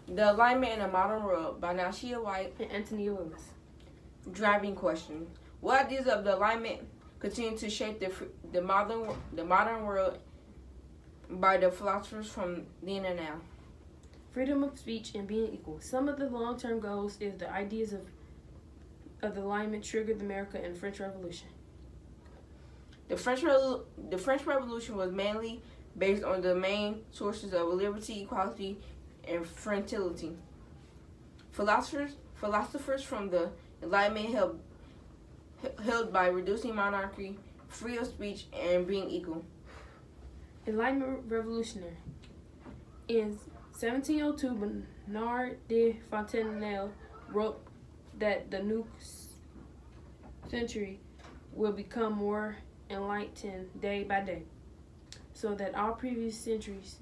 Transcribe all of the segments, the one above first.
The Alignment in a Modern World by Nysheia and Antonia. Driving question. What ideas of the alignment continue to shape the modern world by the philosophers from then and now? Freedom of speech and being equal. Some of the long-term goals is the ideas of the alignment triggered America and the French Revolution. The French Revolution was mainly based on the main sources of liberty, equality, and fraternity. Philosophers from the Enlightenment held by reducing monarchy, free of speech, and being equal. Enlightenment Revolutionary. In 1702, Bernard de Fontenelle wrote that the new century will become more enlightened day by day, so that all previous centuries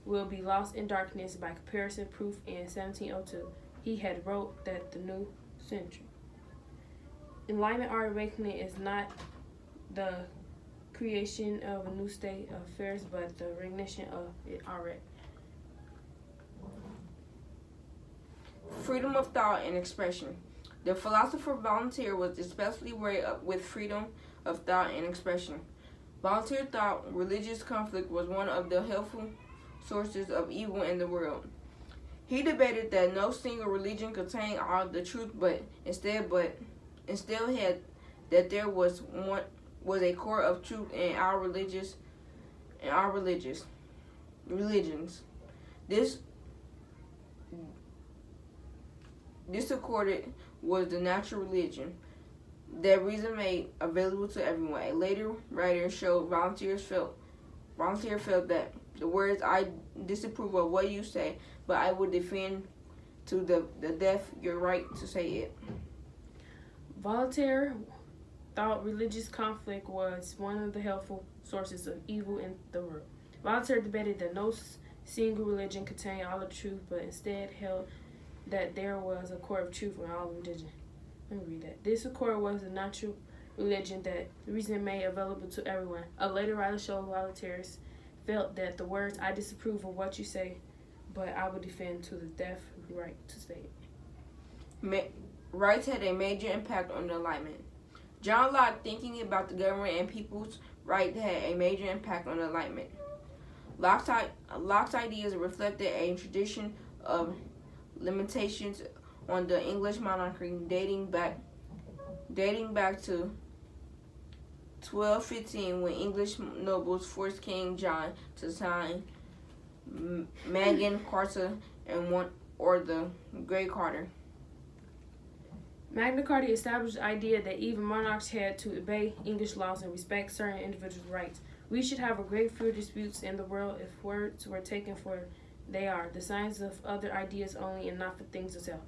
will be lost in darkness. By comparison, proof in 1702, he had wrote that the new century. Enlightenment or awakening is not the creation of a new state of affairs, but the recognition of it already. Freedom of thought and expression. The philosopher Voltaire was especially worried with freedom of thought and expression. Voltaire thought religious conflict was one of the helpful sources of evil in the world. He debated that no single religion contained all the truth, but instead had that there was a core of truth in our religions. This accorded was the natural religion that reason made available to everyone. A later writer showed Voltaire felt that the words, "I disapprove of what you say, but I will defend to the death your right to say it." Voltaire thought religious conflict was one of the helpful sources of evil in the world. Voltaire debated that no single religion contained all the truth, but instead held that there was a core of truth in all religion. Let me read that. This accord was the natural religion that reason made available to everyone. A later writer showed Voltaire felt that the words, "I disapprove of what you say, but I will defend to the death right to say it." Rights had a major impact on the Enlightenment. John Locke, thinking about the government and people's rights, had a major impact on the Enlightenment. Locke's ideas reflected a tradition of limitations on the English monarchy dating back to 1215, when English nobles forced King John to sign Magna Carta or the Great Charter. Magna Carta established the idea that even monarchs had to obey English laws and respect certain individuals' rights. We should have a great few disputes in the world if words were taken for they are, the signs of other ideas only and not for things itself.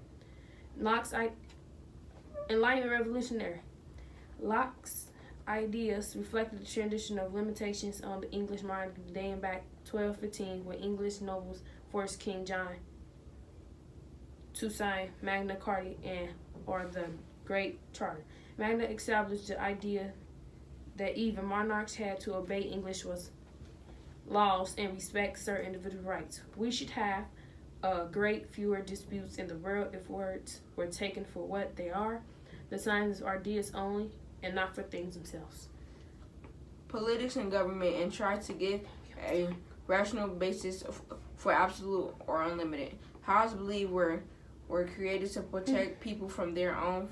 Locke's Enlightenment Revolutionary. Locke's ideas reflected the tradition of limitations on the English monarchy dating back 1215, when English nobles forced King John to sign Magna Carta or the Great Charter. Magna established the idea that even monarchs had to obey English laws and respect certain individual rights. We should have a great fewer disputes in the world if words were taken for what they are, the signs of ideas only, and not for things themselves. Politics and government, and try to give a rational basis for absolute or unlimited. Hobbes believed were created to protect people from their own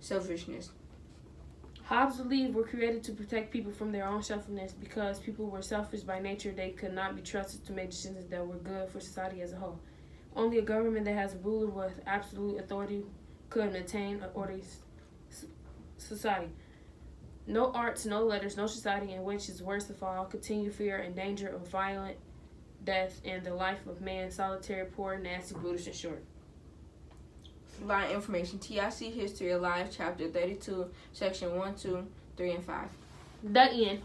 selfishness. Hobbes believed were created to protect people from their own selfishness. Because people were selfish by nature, they could not be trusted to make decisions that were good for society as a whole. Only a government that has a ruler with absolute authority could maintain an orderly society. No arts, no letters, no society in which is worst of all, continued fear and danger of violent death and the life of man, solitary, poor, nasty, brutish, and short. Line information: TIC History Alive, Chapter 32, Section 1, 2, 3, and 5. The end.